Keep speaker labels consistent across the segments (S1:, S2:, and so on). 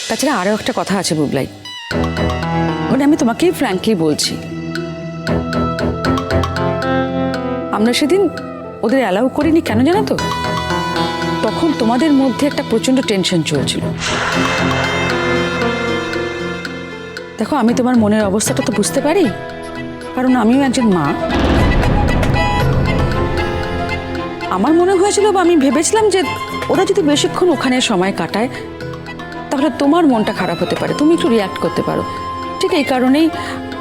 S1: তাছাড়া আরও একটা কথা আছে বুবলাই, মানে আমি তোমাকেই ফ্র্যাঙ্কলি বলছি, আমরা সেদিন ওদের অ্যালাউ করিনি কেন জানো তো? তখন তোমাদের মধ্যে একটা প্রচন্ড টেনশন চলছিল। দেখো, আমি তোমার মনের অবস্থাটা তো বুঝতে পারি, কারণ আমিও একজন মা। আমার মনে হয়েছিল বা আমি ভেবেছিলাম যে ওরা যদি বেশিক্ষণ ওখানে সময় কাটায় তাহলে তোমার মনটা খারাপ হতে পারে, তুমি একটু রিয়াক্ট করতে পারো। ঠিক এই কারণেই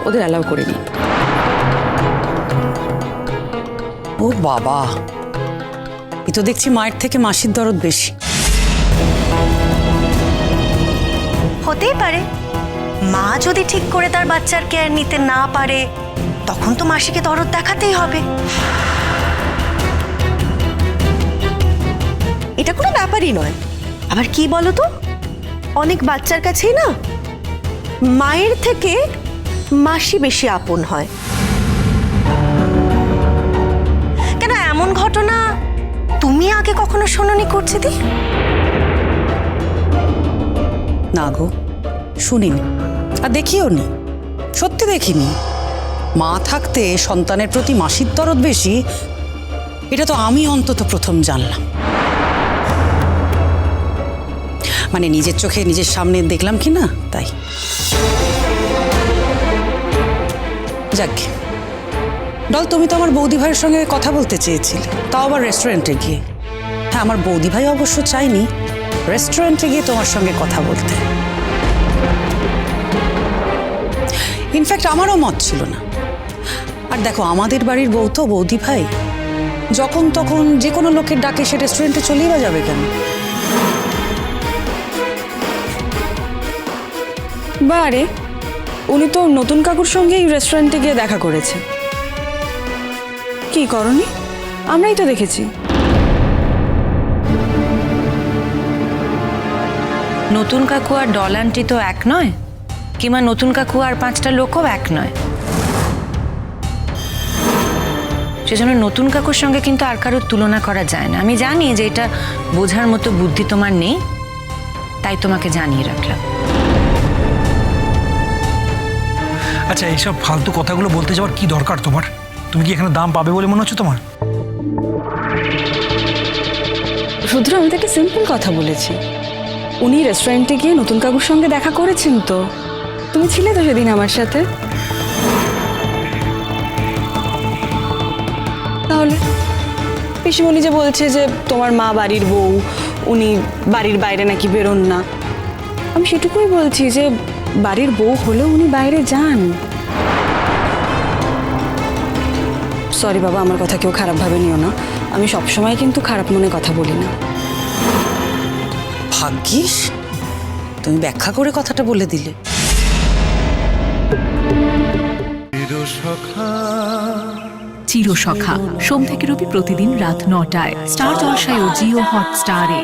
S1: ওদের অ্যালাউ করিনি।
S2: ও বাবা, এ তো দেখছি মায়ের থেকে মাসির দরদ বেশি।
S3: হতেই পারে, মা যদি ঠিক করে তার বাচ্চার কেয়ার নিতে না পারে তখন তো মাসিকে দরদ দেখাতেই হবে। এটা কোনো ব্যাপারই নয়। আবার কি বলো তো, অনেক বাচ্চার কাছেই না মায়ের থেকে মাসি বেশি আপন হয়। কেন এমন ঘটনা তুমি আগে কখনো শোনোনি করছিদি?
S2: না গো, শুনিনি আর দেখিও নি, সত্যি দেখিনি। মা থাকতে সন্তানের প্রতি মাসির দরদ বেশি, এটা তো আমি অন্তত প্রথম জানলাম। মানে নিজের চোখে নিজের সামনে দেখলাম কি না, তাই। যাক ডল, তুমি তো আমার বৌদি ভাইয়ের সঙ্গে কথা বলতে চেয়েছিলে, তাও আবার রেস্টুরেন্টে গিয়ে। হ্যাঁ, আমার বৌদি ভাই অবশ্য চাইনি রেস্টুরেন্টে গিয়ে তোমার সঙ্গে কথা বলতে। ইনফ্যাক্ট আমারও মত ছিল না। আর দেখো, আমাদের বাড়ির বউ তো বৌদি ভাই, যখন তখন যে কোনো লোকের ডাকে সে রেস্টুরেন্টে চলেই বা যাবে কেন?
S4: বারে, উনি তো নতুন কাকুর সঙ্গেই রেস্টুরেন্টে গিয়ে দেখা করেছে। কি করনি? আমরাই তো দেখেছি।
S3: নতুন কাকু আর ডল আন্টি তো এক নয়, কিংবা নতুন কাকু আর 5টা লোকও এক নয়। সেজন্য নতুন কাকুর সঙ্গে কিন্তু আর কারোর তুলনা করা যায় না। আমি জানি যে এটা বোঝার মতো বুদ্ধি তোমার নেই, তাই তোমাকে জানিয়ে রাখলাম।
S5: আচ্ছা, এইসব ফালতু কথাগুলো বলতে যাওয়ার কি দরকার তোমার? তুমি কি এখানে দাম পাবে বলে মনে হচ্ছে তোমার?
S4: রুদ্র, আমি তাকে সিম্পল কথা বলেছি। উনি রেস্টুরেন্টে গিয়ে নতুন কাকুর সঙ্গে দেখা করেছেন তো। তুমি ছিলে তো সেদিন আমার সাথে। তাহলে পিসিমণি যে বলছে যে তোমার মা বাড়ির বউ, উনি বাড়ির বাইরে নাকি বেরোন না, আমি সেটুকুই বলছি যে বাড়ির বউ হলেও উনি বাইরে যান। সরি বাবা, আমার কথা কেউ খারাপভাবে নিও না। আমি সবসময় কিন্তু খারাপ মনে কথা বলি না।
S2: ভাগ্যিস তুমি ব্যাখ্যা করে কথাটা বলে দিলে।
S6: চিরসখা সোম থেকে রবি প্রতিদিন রাত 9টায় স্টার জলসায় ও জিও হটস্টারে।